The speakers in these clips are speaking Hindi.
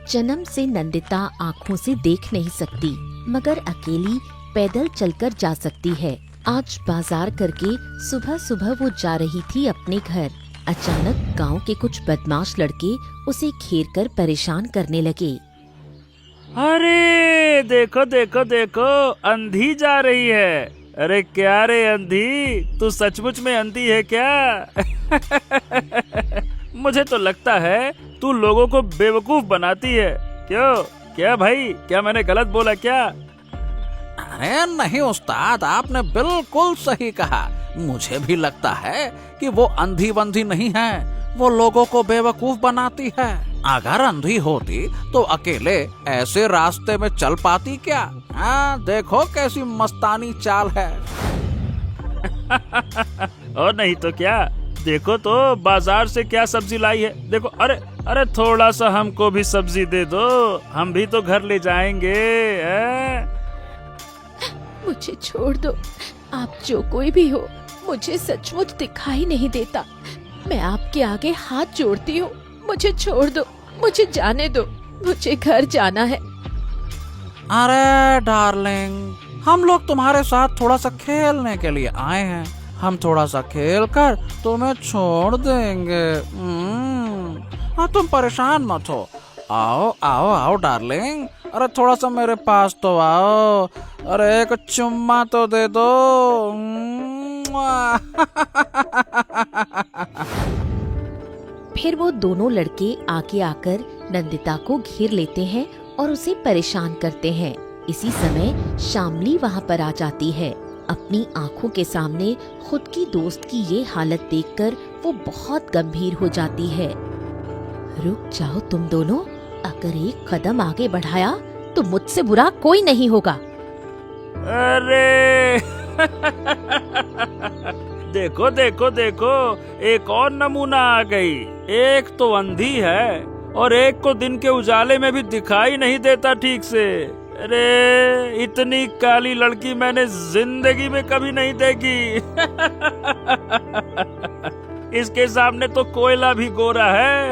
जन्म से नंदिता आँखों से देख नहीं सकती, मगर अकेली पैदल चलकर जा सकती है। आज बाजार करके सुबह सुबह वो जा रही थी अपने घर। अचानक गांव के कुछ बदमाश लड़के उसे घेर कर परेशान करने लगे। अरे देखो देखो देखो, अंधी जा रही है। अरे क्या रे अंधी, तू सचमुच में अंधी है क्या? मुझे तो लगता है तू लोगों को बेवकूफ बनाती है। क्यों? क्या भाई, क्या मैंने गलत बोला क्या? अरे नहीं उस्ताद, आपने बिल्कुल सही कहा। मुझे भी लगता है कि वो अंधी बंधी नहीं है, वो लोगों को बेवकूफ बनाती है। अगर अंधी होती तो अकेले ऐसे रास्ते में चल पाती क्या? हाँ, देखो कैसी मस्तानी चाल है। और नहीं तो क्या, देखो तो बाजार से क्या सब्जी लाई है। देखो, अरे अरे थोड़ा सा हमको भी सब्जी दे दो, हम भी तो घर ले जाएंगे। मुझे छोड़ दो, आप जो कोई भी हो, मुझे सचमुच दिखाई नहीं देता। मैं आपके आगे हाथ जोड़ती हूँ, मुझे छोड़ दो, मुझे जाने दो, मुझे घर जाना है। अरे डार्लिंग, हम लोग तुम्हारे साथ थोड़ा सा खेलने के लिए आए हैं। हम थोड़ा सा खेल कर तुम्हें छोड़ देंगे। हाँ, तुम परेशान मत हो। आओ आओ आओ डार्लिंग, अरे थोड़ा सा मेरे पास तो आओ। अरे एक चुम्मा तो दे दो। फिर वो दोनों लड़के आगे आकर नंदिता को घेर लेते हैं और उसे परेशान करते हैं। इसी समय शामली वहाँ पर आ जाती है। अपनी आँखों के सामने खुद की दोस्त की ये हालत देखकर वो बहुत गंभीर हो जाती है। रुक जाओ तुम दोनों, अगर एक कदम आगे बढ़ाया तो मुझसे बुरा कोई नहीं होगा। अरे देखो देखो देखो, एक और नमूना आ गई। एक तो अंधी है और एक को दिन के उजाले में भी दिखाई नहीं देता ठीक से। अरे इतनी काली लड़की मैंने जिंदगी में कभी नहीं देखी। इसके सामने तो कोयला भी गोरा है।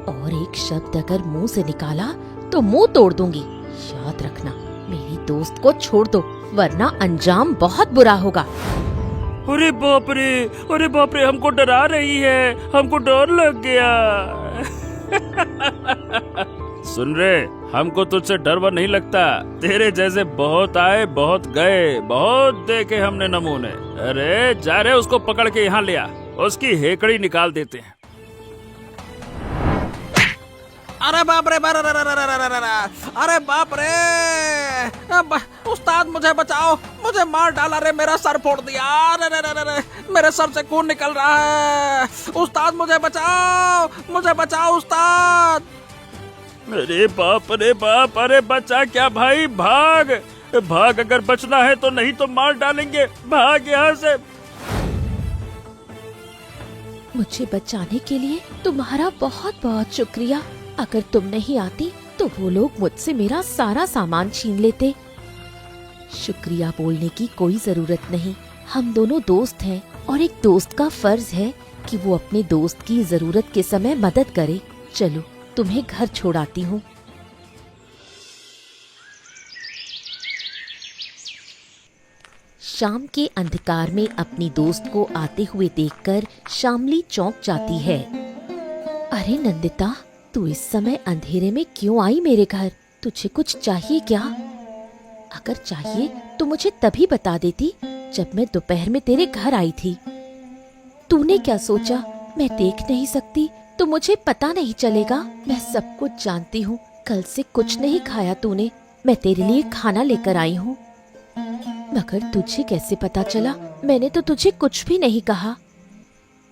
और एक शब्द अगर मुंह से निकाला तो मुंह तोड़ दूंगी। याद रखना, मेरी दोस्त को छोड़ दो, वरना अंजाम बहुत बुरा होगा। अरे बाप रे, अरे बाप रे, हमको डरा रही है, हमको डर लग गया। सुन रे, हमको तुझसे डर वर नहीं लगता। तेरे जैसे बहुत आए बहुत गए, बहुत देखे हमने नमूने। अरे जा रे, उसको पकड़ के यहाँ ले आ, उसकी हेकड़ी निकाल देते हैं। अरे बाप रे, अरे बाप रे, उस्ताद मुझे बचाओ, मुझे मार डाला रे, मेरा सर फोड़ दिया। अरे मेरे सर से खून निकल रहा है। उस्ताद मुझे बचाओ, मुझे बचाओ उस्ताद। अरे बाप रे बाप, अरे बचा क्या भाई, भाग भाग, अगर बचना है तो, नहीं तो मार डालेंगे। भाग यहाँ से। मुझे बचाने के लिए तुम्हारा बहुत बहुत शुक्रिया। अगर तुम नहीं आती तो वो लोग मुझसे मेरा सारा सामान छीन लेते। शुक्रिया बोलने की कोई जरूरत नहीं, हम दोनों दोस्त हैं और एक दोस्त का फर्ज है कि वो अपने दोस्त की जरूरत के समय मदद करे। चलो तुम्हें घर छोड़ाती हूँ। शाम के अंधकार में अपनी दोस्त को आते हुए देखकर शामली चौंक जाती है। अरे नंदिता, तू इस समय अंधेरे में क्यों आई मेरे घर? तुझे कुछ चाहिए क्या? अगर चाहिए तो मुझे तभी बता देती जब मैं दोपहर में तेरे घर आई थी। तूने क्या सोचा मैं देख नहीं सकती तो मुझे पता नहीं चलेगा? मैं सब कुछ जानती हूँ। कल से कुछ नहीं खाया तूने, मैं तेरे लिए खाना लेकर आई हूँ। मगर तुझे कैसे पता चला? मैंने तो तुझे कुछ भी नहीं कहा।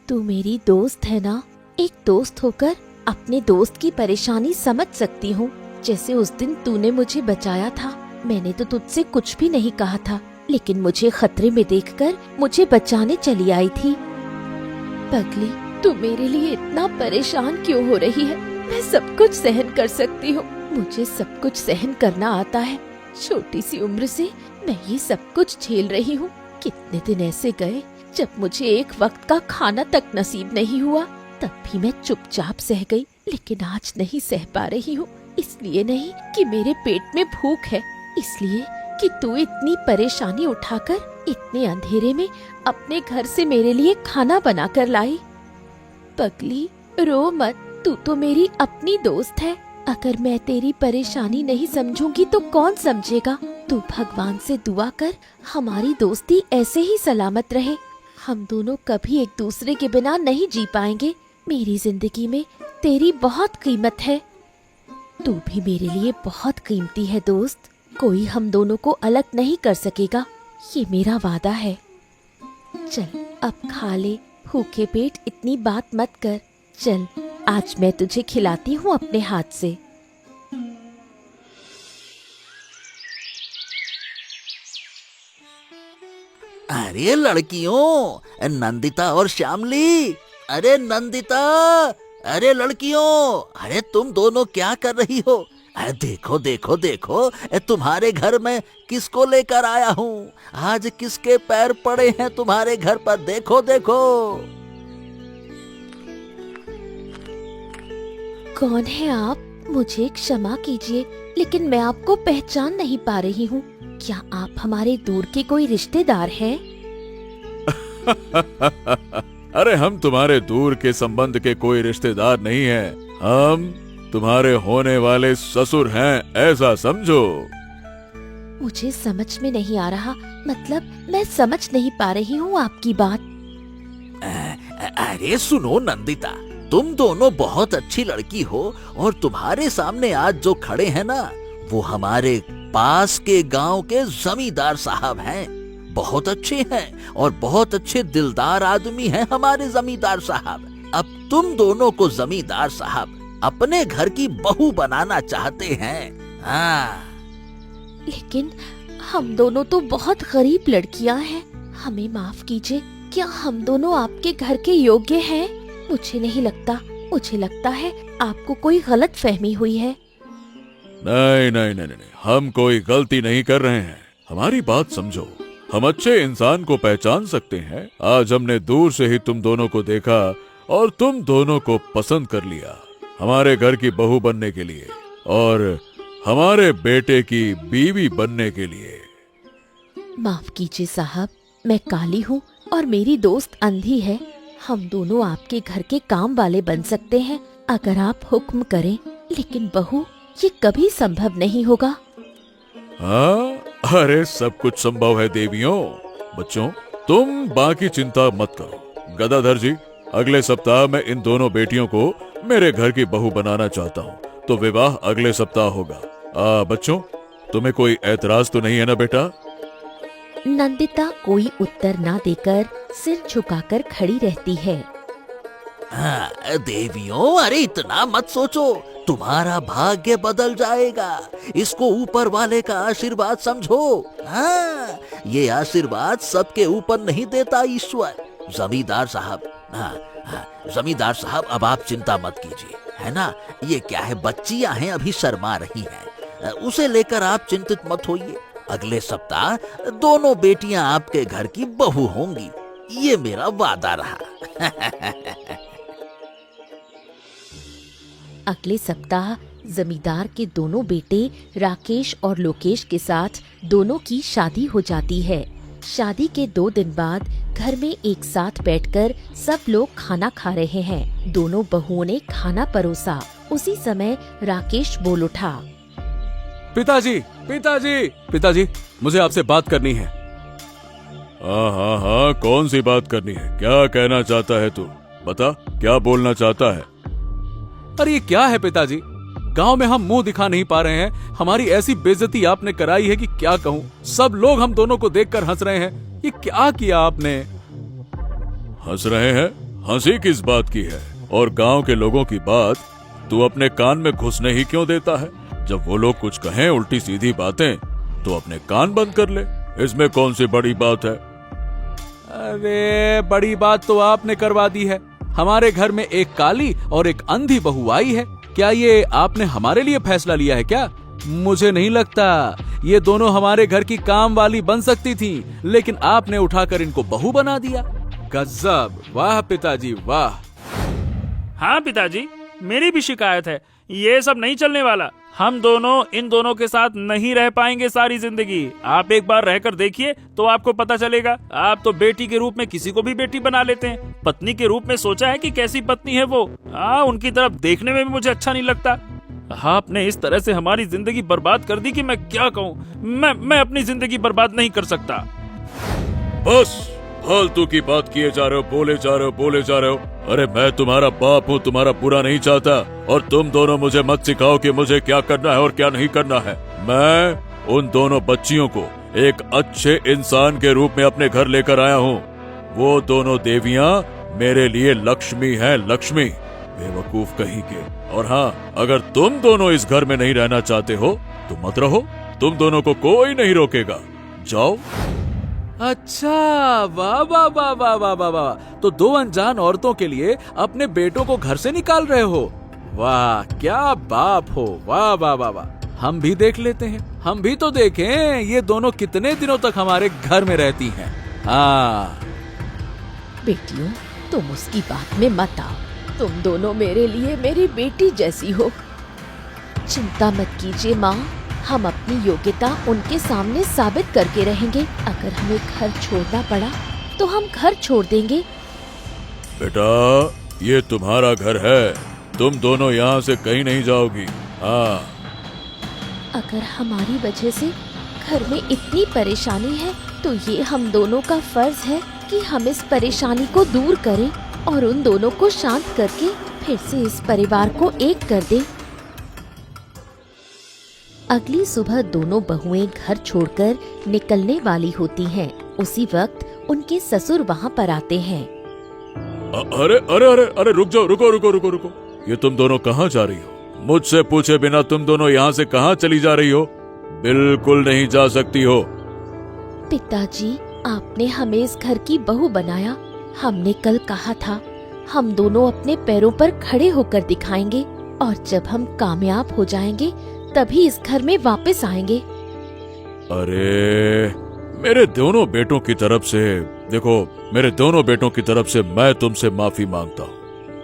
तू मेरी दोस्त है ना, एक दोस्त होकर अपने दोस्त की परेशानी समझ सकती हूँ। जैसे उस दिन तूने मुझे बचाया था, मैंने तो तुझसे कुछ भी नहीं कहा था, लेकिन मुझे खतरे में देखकर मुझे बचाने चली आई थी। पगली, तू मेरे लिए इतना परेशान क्यों हो रही है? मैं सब कुछ सहन कर सकती हूँ, मुझे सब कुछ सहन करना आता है। छोटी सी उम्र से मैं ये सब कुछ झेल रही हूँ। कितने दिन ऐसे गए जब मुझे एक वक्त का खाना तक नसीब नहीं हुआ, तब भी मैं चुपचाप सह गई। लेकिन आज नहीं सह पा रही हूँ। इसलिए नहीं कि मेरे पेट में भूख है, इसलिए कि तू इतनी परेशानी उठाकर इतने अंधेरे में अपने घर से मेरे लिए खाना बना कर लाई। पगली, रो मत, तू तो मेरी अपनी दोस्त है। अगर मैं तेरी परेशानी नहीं समझूंगी तो कौन समझेगा। तू भगवान से दुआ कर हमारी दोस्ती ऐसे ही सलामत रहे। हम दोनों कभी एक दूसरे के बिना नहीं जी पाएंगे। मेरी जिंदगी में तेरी बहुत कीमत है। तू भी मेरे लिए बहुत कीमती है दोस्त। कोई हम दोनों को अलग नहीं कर सकेगा, ये मेरा वादा है। चल अब खा ले, भूखे पेट इतनी बात मत कर। चल आज मैं तुझे खिलाती हूँ अपने हाथ से। अरे लड़कियों, नंदिता और श्यामली, अरे नंदिता, अरे लड़कियों, अरे तुम दोनों क्या कर रही हो? अरे देखो देखो देखो, तुम्हारे घर में किसको लेकर आया हूँ। आज किसके पैर पड़े हैं तुम्हारे घर पर, देखो देखो। कौन है आप? मुझे क्षमा कीजिए, लेकिन मैं आपको पहचान नहीं पा रही हूँ। क्या आप हमारे दूर के कोई रिश्तेदार हैं? अरे हम तुम्हारे दूर के संबंध के कोई रिश्तेदार नहीं हैं। हम तुम्हारे होने वाले ससुर हैं, ऐसा समझो। मुझे समझ में नहीं आ रहा, मतलब मैं समझ नहीं पा रही हूँ आपकी बात। अरे सुनो नंदिता, तुम दोनों बहुत अच्छी लड़की हो और तुम्हारे सामने आज जो खड़े हैं ना, वो हमारे पास के गांव के जमींदार साहब हैं। बहुत अच्छे हैं और बहुत अच्छे दिलदार आदमी हैं हमारे जमींदार साहब। अब तुम दोनों को जमींदार साहब अपने घर की बहू बनाना चाहते हैं। हाँ, लेकिन हम दोनों तो बहुत गरीब लड़कियां हैं। हमें माफ कीजिए, क्या हम दोनों आपके घर के योग्य हैं? मुझे नहीं लगता, मुझे लगता है आपको कोई गलत फहमी हुई है। नहीं नहीं नहीं नहीं, हम कोई गलती नहीं कर रहे हैं। हमारी बात समझो, हम अच्छे इंसान को पहचान सकते हैं। आज हमने दूर से ही तुम दोनों को देखा और तुम दोनों को पसंद कर लिया हमारे घर की बहू बनने के लिए और हमारे बेटे की बीवी बनने के लिए। माफ कीजिए साहब, मैं काली हूँ और मेरी दोस्त अंधी है। हम दोनों आपके घर के काम वाले बन सकते हैं अगर आप हुक्म करें, लेकिन बहू ये कभी संभव नहीं होगा। हाँ, अरे सब कुछ संभव है देवियों। बच्चों, तुम बाकी चिंता मत करो। गदाधर जी, अगले सप्ताह मैं इन दोनों बेटियों को मेरे घर की बहू बनाना चाहता हूँ, तो विवाह अगले सप्ताह होगा। बच्चों, तुम्हें कोई ऐतराज तो नहीं है ना बेटा? नंदिता कोई उत्तर ना देकर सिर झुकाकर खड़ी रहती है। हाँ, देवियों, अरे इतना मत सोचो, तुम्हारा भाग्य बदल जाएगा। इसको ऊपर वाले का आशीर्वाद समझो। हाँ, ये आशीर्वाद सबके ऊपर नहीं देता ईश्वर। जमींदार साहब, हाँ हाँ, जमींदार साहब, अब आप चिंता मत कीजिए, है ना। ये क्या है, बच्चियां हैं, अभी शर्मा रही हैं, उसे लेकर आप चिंतित मत होइए। अगले सप्ताह दोनों बेटियां आपके घर की बहू होंगी, ये मेरा वादा रहा। अगले सप्ताह जमींदार के दोनों बेटे राकेश और लोकेश के साथ दोनों की शादी हो जाती है। शादी के 2 दिन बाद घर में एक साथ बैठकर सब लोग खाना खा रहे हैं। दोनों बहुओं ने खाना परोसा। उसी समय राकेश बोल उठा। पिताजी, पिताजी, पिताजी, मुझे आपसे बात करनी है। हाँ हाँ हाँ, कौन सी बात करनी है? क्या कहना चाहता है तू? बता, क्या बोलना चाहता है? अरे ये क्या है पिताजी, गांव में हम मुंह दिखा नहीं पा रहे हैं। हमारी ऐसी बेइज्जती आपने कराई है कि क्या कहूँ। सब लोग हम दोनों को देखकर हंस रहे हैं। ये क्या किया आपने? हंस रहे हैं? हंसी किस बात की है? और गांव के लोगों की बात तू अपने कान में घुसने ही क्यों देता है? जब वो लोग कुछ कहें उल्टी सीधी बातें तो अपने कान बंद कर ले। इसमें कौन सी बड़ी बात है? अरे बड़ी बात तो आपने करवा दी है। हमारे घर में एक काली और एक अंधी बहू आई है। क्या ये आपने हमारे लिए फैसला लिया है क्या? मुझे नहीं लगता। ये दोनों हमारे घर की काम वाली बन सकती थी, लेकिन आपने उठाकर इनको बहू बना दिया। गजब, वाह पिताजी वाह। हाँ पिताजी, मेरी भी शिकायत है। ये सब नहीं चलने वाला। हम दोनों इन दोनों के साथ नहीं रह पाएंगे सारी जिंदगी। आप एक बार रहकर देखिए तो आपको पता चलेगा। आप तो बेटी के रूप में किसी को भी बेटी बना लेते हैं, पत्नी के रूप में सोचा है कि कैसी पत्नी है वो। उनकी तरफ देखने में भी मुझे अच्छा नहीं लगता। आपने इस तरह से हमारी जिंदगी बर्बाद कर दी कि मैं क्या कहूँ। मैं अपनी जिंदगी बर्बाद नहीं कर सकता। बस फालतू की बात किए जा रहे हो, बोले जा रहे हो। अरे मैं तुम्हारा बाप हूँ, तुम्हारा बुरा नहीं चाहता। और तुम दोनों मुझे मत सिखाओ कि मुझे क्या करना है और क्या नहीं करना है। मैं उन दोनों बच्चियों को एक अच्छे इंसान के रूप में अपने घर लेकर आया हूँ। वो दोनों देवियाँ मेरे लिए लक्ष्मी हैं, लक्ष्मी। बेवकूफ कहीं के। और हाँ, अगर तुम दोनों इस घर में नहीं रहना चाहते हो तो मत रहो, तुम दोनों को कोई नहीं रोकेगा। जाओ। अच्छा, वाह वाह वाह वाह वाह वाह वाह। तो दो अनजान औरतों के लिए अपने बेटों को घर से निकाल रहे हो। वाह, क्या बाप हो। वाह वाह वाह वाह। हम भी देख लेते हैं, हम भी तो देखें ये दोनों कितने दिनों तक हमारे घर में रहती हैं। हाँ बेटियों, तुम उसकी बात में मत आओ। तुम दोनों मेरे लिए मेरी बेटी जैसी हो। चिंता मत कीजिए माँ, हम अपनी योग्यता उनके सामने साबित करके रहेंगे। अगर हमें घर छोड़ना पड़ा तो हम घर छोड़ देंगे। बेटा, ये तुम्हारा घर है, तुम दोनों यहाँ से कहीं नहीं जाओगी। हाँ। अगर हमारी वजह से घर में इतनी परेशानी है तो ये हम दोनों का फर्ज है कि हम इस परेशानी को दूर करें और उन दोनों को शांत करके फिर से इस परिवार को एक कर दें। अगली सुबह दोनों बहुएं घर छोड़कर निकलने वाली होती हैं। उसी वक्त उनके ससुर वहाँ पर आते हैं। अरे अरे अरे अरे, रुक जाओ, रुको। ये तुम दोनों कहाँ जा रही हो? मुझसे पूछे बिना तुम दोनों यहाँ से कहाँ चली जा रही हो? बिल्कुल नहीं जा सकती हो। पिताजी, आपने हमें इस घर की बहू बनाया। हमने कल कहा था हम दोनों अपने पैरों पर खड़े होकर दिखाएंगे और जब हम कामयाब हो जाएंगे तभी इस घर में वापस आएंगे। अरे मेरे दोनों बेटों की तरफ से, देखो, मेरे दोनों बेटों की तरफ से मैं तुमसे माफी मांगता हूँ।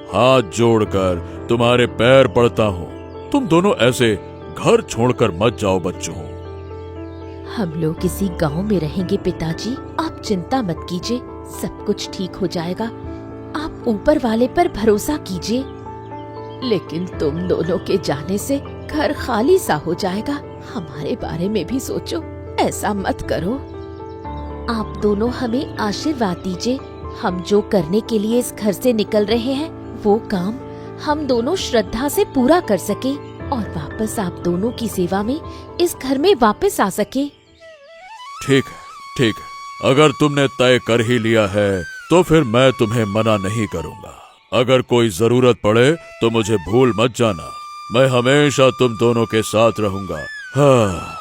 हाथ जोड़कर तुम्हारे पैर पड़ता हूँ। तुम दोनों ऐसे घर छोड़कर मत जाओ बच्चों। हम लोग किसी गांव में रहेंगे पिताजी, आप चिंता मत कीजिए, सब कुछ ठीक हो जाएगा। आप ऊपर वाले पर भरोसा कीजिए। लेकिन तुम दोनों के जाने से घर खाली सा हो जाएगा। हमारे बारे में भी सोचो, ऐसा मत करो। आप दोनों हमें आशीर्वाद दीजिए। हम जो करने के लिए इस घर से निकल रहे हैं वो काम हम दोनों श्रद्धा से पूरा कर सके और वापस आप दोनों की सेवा में इस घर में वापस आ सके। ठीक है। अगर तुमने तय कर ही लिया है तो फिर मैं तुम्हें मना नहीं करूँगा। अगर कोई जरूरत पड़े तो मुझे भूल मत जाना। मैं हमेशा तुम दोनों के साथ रहूंगा। हाँ,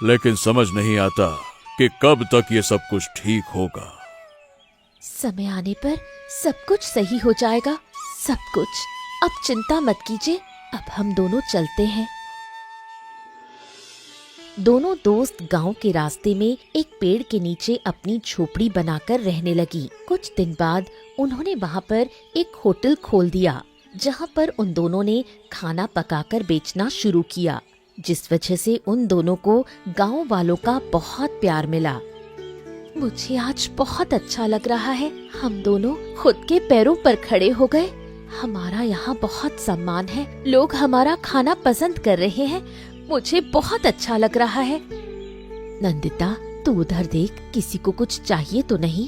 लेकिन समझ नहीं आता कि कब तक ये सब कुछ ठीक होगा। समय आने पर सब कुछ सही हो जाएगा, सब कुछ। अब चिंता मत कीजिए, अब हम दोनों चलते हैं। दोनों दोस्त गांव के रास्ते में एक पेड़ के नीचे अपनी झोपड़ी बनाकर रहने लगी। कुछ दिन बाद उन्होंने वहां पर एक होटल खोल दिया जहां पर उन दोनों ने खाना पकाकर बेचना शुरू किया, जिस वजह से उन दोनों को गांव वालों का बहुत प्यार मिला। मुझे आज बहुत अच्छा लग रहा है। हम दोनों खुद के पैरों पर खड़े हो गए। हमारा यहाँ बहुत सम्मान है, लोग हमारा खाना पसंद कर रहे हैं। मुझे बहुत अच्छा लग रहा है। नंदिता, तू उधर देख, किसी को कुछ चाहिए तो नहीं?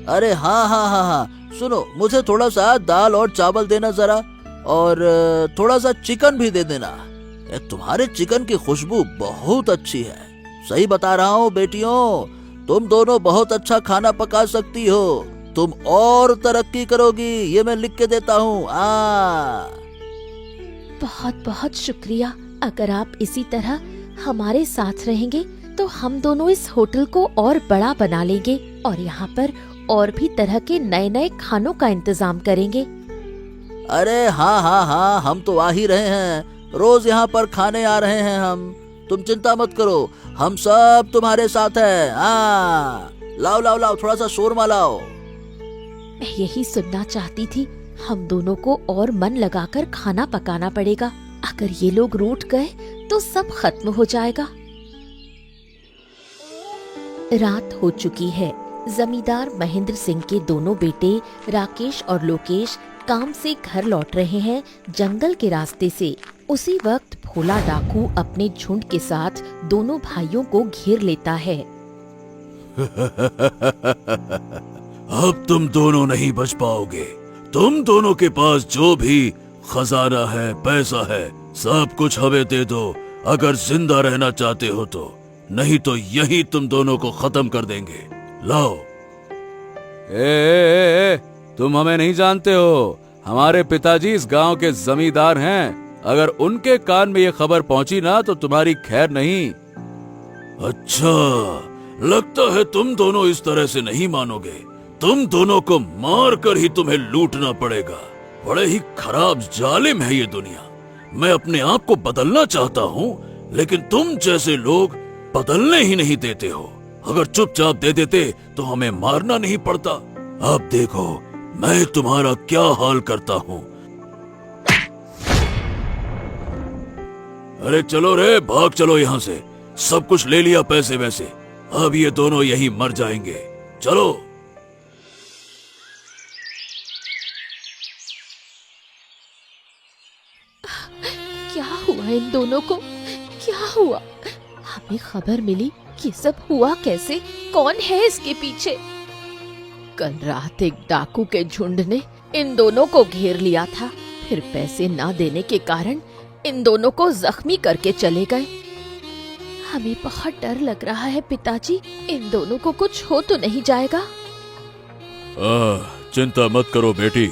अरे हाँ, सुनो, मुझे थोड़ा सा दाल और चावल देना जरा, और थोड़ा सा चिकन भी दे देना। तुम्हारे चिकन की खुशबू बहुत अच्छी है। सही बता रहा हूँ बेटियों, तुम दोनों बहुत अच्छा खाना पका सकती हो। तुम और तरक्की करोगी, ये मैं लिख के देता हूँ। बहुत बहुत शुक्रिया। अगर आप इसी तरह हमारे साथ रहेंगे तो हम दोनों इस होटल को और बड़ा बना लेंगे और यहाँ पर और भी तरह के नए नए खानों का इंतजाम करेंगे। अरे हाँ, हम तो आ ही रहे हैं। रोज यहाँ पर खाने आ रहे हैं हम। तुम चिंता मत करो, हम सब तुम्हारे साथ हैं। लाओ थोड़ा सा शोरमा लाओ। मैं यही सुनना चाहती थी। हम दोनों को और मन लगाकर खाना पकाना पड़ेगा। अगर ये लोग रूठ गए तो सब खत्म हो जाएगा। रात हो चुकी है। जमींदार महेंद्र सिंह के दोनों बेटे राकेश और लोकेश काम से घर लौट रहे हैं जंगल के रास्ते से। उसी वक्त भोला डाकू अपने झुंड के साथ दोनों भाइयों को घेर लेता है। अब तुम दोनों नहीं बच पाओगे। तुम दोनों के पास जो भी खजाना है, पैसा है, सब कुछ हमें दे दो अगर जिंदा रहना चाहते हो तो, नहीं तो यही तुम दोनों को खत्म कर देंगे। लाओ। तुम हमें नहीं जानते हो। हमारे पिताजी इस गांव के जमींदार हैं। अगर उनके कान में ये खबर पहुंची ना तो तुम्हारी खैर नहीं। अच्छा, लगता है तुम दोनों इस तरह से नहीं मानोगे। तुम दोनों को मार कर ही तुम्हें लूटना पड़ेगा। बड़े ही खराब जालिम है ये दुनिया। मैं अपने आप को बदलना चाहता हूँ, लेकिन तुम जैसे लोग बदलने ही नहीं देते हो। अगर चुपचाप दे देते तो हमें मारना नहीं पड़ता। अब देखो मैं तुम्हारा क्या हाल करता हूँ। अरे चलो रे, भाग चलो यहाँ से। सब कुछ ले लिया पैसे वैसे। अब ये दोनों यहीं मर जाएंगे। चलो। क्या हुआ इन दोनों को? क्या हुआ? हमें खबर मिली। ये सब हुआ कैसे? कौन है इसके पीछे? कल रात एक डाकू के झुंड ने इन दोनों को घेर लिया था। फिर पैसे ना देने के कारण इन दोनों को जख्मी करके चले गए। हमें बहुत डर लग रहा है पिताजी। इन दोनों को कुछ हो तो नहीं जाएगा? चिंता मत करो बेटी।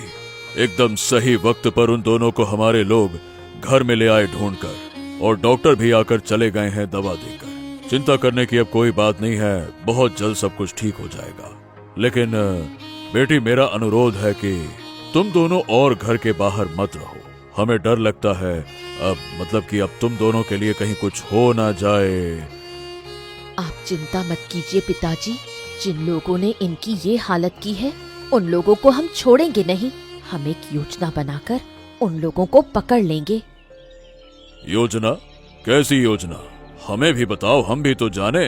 एकदम सही वक्त पर उन दोनों को हमारे लोग घर में ले आए ढूंढकर, और डॉक्टर भी आकर चले गए हैं दवा देकर। चिंता करने की अब कोई बात नहीं है। बहुत जल्द सब कुछ ठीक हो जाएगा। लेकिन बेटी, मेरा अनुरोध है कि तुम दोनों और घर के बाहर मत रहो। हमें डर लगता है, अब तुम दोनों के लिए कहीं कुछ हो ना जाए। आप चिंता मत कीजिए पिताजी। जिन लोगों ने इनकी ये हालत की है उन लोगों को हम छोड़ेंगे नहीं। हम एक योजना बनाकर उन लोगों को पकड़ लेंगे। योजना? कैसी योजना? हमें भी बताओ, हम भी तो जाने।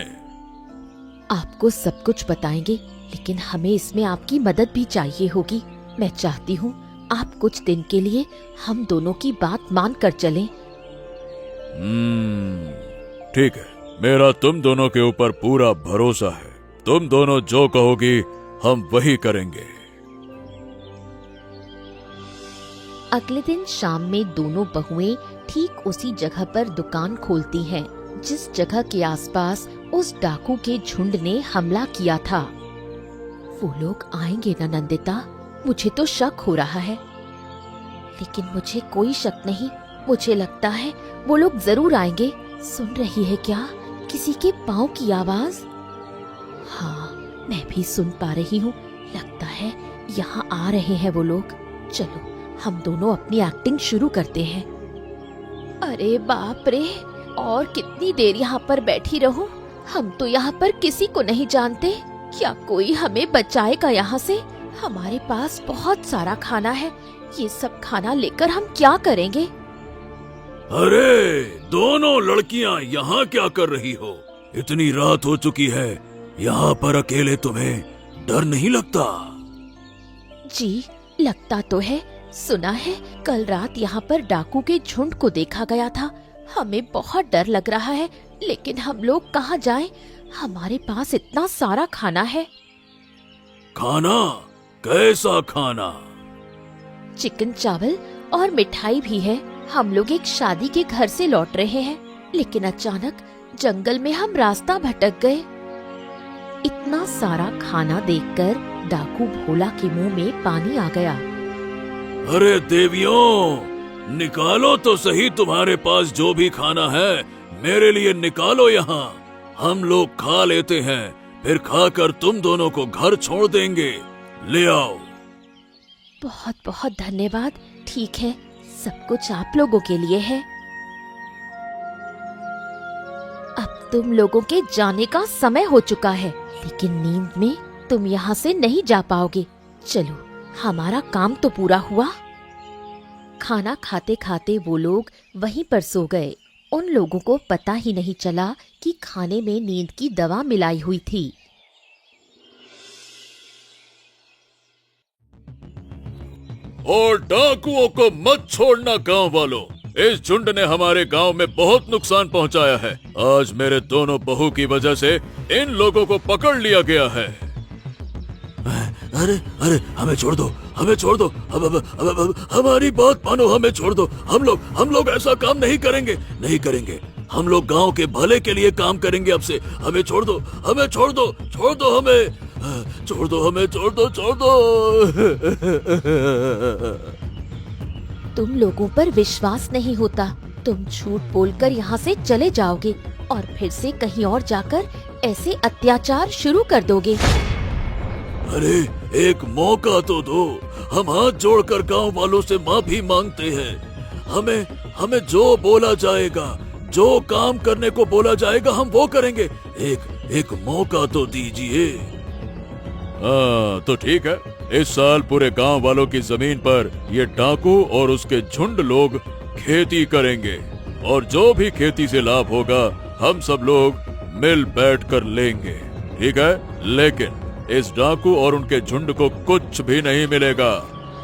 आपको सब कुछ बताएंगे, लेकिन हमें इसमें आपकी मदद भी चाहिए होगी। मैं चाहती हूँ आप कुछ दिन के लिए हम दोनों की बात मान कर चलें। ठीक है, मेरा तुम दोनों के ऊपर पूरा भरोसा है। तुम दोनों जो कहोगी हम वही करेंगे। अगले दिन शाम में दोनों बहुएं ठीक उसी जगह पर दुकान खोलती हैं जिस जगह के आसपास उस डाकू के झुंड ने हमला किया था। वो लोग आएंगे ना नंदिता? मुझे तो शक हो रहा है। लेकिन मुझे कोई शक नहीं। मुझे लगता है वो लोग जरूर आएंगे। सुन रही है क्या? किसी के पाँव की आवाज? हाँ, मैं भी सुन पा रही हूँ। लगता है यहाँ आ रहे हैं वो लोग। चलो हम दोनों अपनी एक्टिंग शुरू करते हैं। अरे बाप रे, और कितनी देर यहाँ पर बैठी रहूं? हम तो यहाँ पर किसी को नहीं जानते। क्या कोई हमें बचाएगा यहाँ से? हमारे पास बहुत सारा खाना है। ये सब खाना लेकर हम क्या करेंगे? अरे दोनों लड़कियां यहाँ क्या कर रही हो? इतनी रात हो चुकी है, यहाँ पर अकेले तुम्हें डर नहीं लगता? जी लगता तो है। सुना है कल रात यहाँ पर डाकू के झुंड को देखा गया था। हमें बहुत डर लग रहा है, लेकिन हम लोग कहाँ जाएं? हमारे पास इतना सारा खाना है। खाना? कैसा खाना? चिकन, चावल और मिठाई भी है। हम लोग एक शादी के घर से लौट रहे हैं, लेकिन अचानक जंगल में हम रास्ता भटक गए। इतना सारा खाना देखकर डाकू भोला के मुंह में पानी आ गया। अरे देवियों, निकालो तो सही तुम्हारे पास जो भी खाना है। मेरे लिए निकालो यहाँ। हम लोग खा लेते हैं, फिर खाकर तुम दोनों को घर छोड़ देंगे। ले आओ। बहुत बहुत धन्यवाद। ठीक है, सब कुछ आप लोगों के लिए है। अब तुम लोगों के जाने का समय हो चुका है, लेकिन नींद में तुम यहाँ से नहीं जा पाओगे। चलो हमारा काम तो पूरा हुआ। खाना खाते खाते वो लोग वहीं पर सो गए। उन लोगों को पता ही नहीं चला कि खाने में नींद की दवा मिलाई हुई थी। और डाकुओं को मत छोड़ना गांव वालों। इस झुंड ने हमारे गांव में बहुत नुकसान पहुंचाया है। आज मेरे दोनों बहू की वजह से इन लोगों को पकड़ लिया गया है। अरे अरे हमें छोड़ दो, हमें छोड़ दो, हमारी बात मानो, हमें छोड़ दो। हम लोग ऐसा काम नहीं करेंगे, नहीं करेंगे। हम लोग गांव के भले के लिए काम करेंगे अब से। हमें छोड़ दो, हमें छोड़ दो, छोड़ दो हमें, छोड़ दो हमें, छोड़ दो, छोड़ दो। तुम लोगों पर विश्वास नहीं होता। तुम झूठ बोलकर यहाँ से चले जाओगे और फिर से कहीं और जाकर ऐसे अत्याचार शुरू कर दोगे। अरे एक मौका तो दो। हम हाथ जोड़कर गांव वालों से माफी मांगते हैं। हमें जो बोला जाएगा, जो काम करने को बोला जाएगा, हम वो करेंगे। एक मौका तो दीजिए। हाँ तो ठीक है, इस साल पूरे गांव वालों की जमीन पर ये डाकू और उसके झुंड लोग खेती करेंगे और जो भी खेती से लाभ होगा हम सब लोग मिल बैठ कर लेंगे, ठीक है? लेकिन इस डाकू और उनके झुंड को कुछ भी नहीं मिलेगा।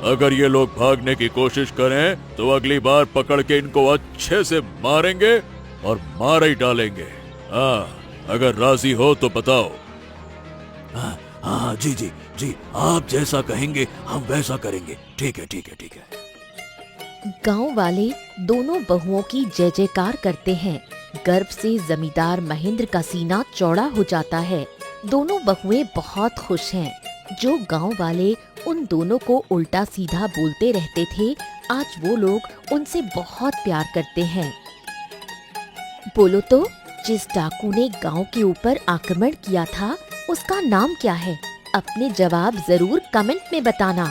अगर ये लोग भागने की कोशिश करें तो अगली बार पकड़ के इनको अच्छे से मारेंगे और मार ही डालेंगे। हाँ, अगर राजी हो तो बताओ। हाँ जी जी जी, आप जैसा कहेंगे हम वैसा करेंगे। ठीक है, ठीक है, ठीक है। गांव वाले दोनों बहुओं की जय जयकार करते हैं। गर्व से जमींदार महेंद्र का सीना चौड़ा हो जाता है। दोनों बहुएं बहुत खुश हैं। जो गांव वाले उन दोनों को उल्टा सीधा बोलते रहते थे, आज वो लोग उनसे बहुत प्यार करते हैं। बोलो तो, जिस डाकू ने गांव के ऊपर आक्रमण किया था उसका नाम क्या है? अपने जवाब जरूर कमेंट में बताना।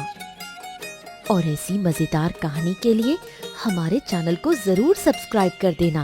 और ऐसी मजेदार कहानी के लिए हमारे चैनल को जरूर सब्सक्राइब कर देना।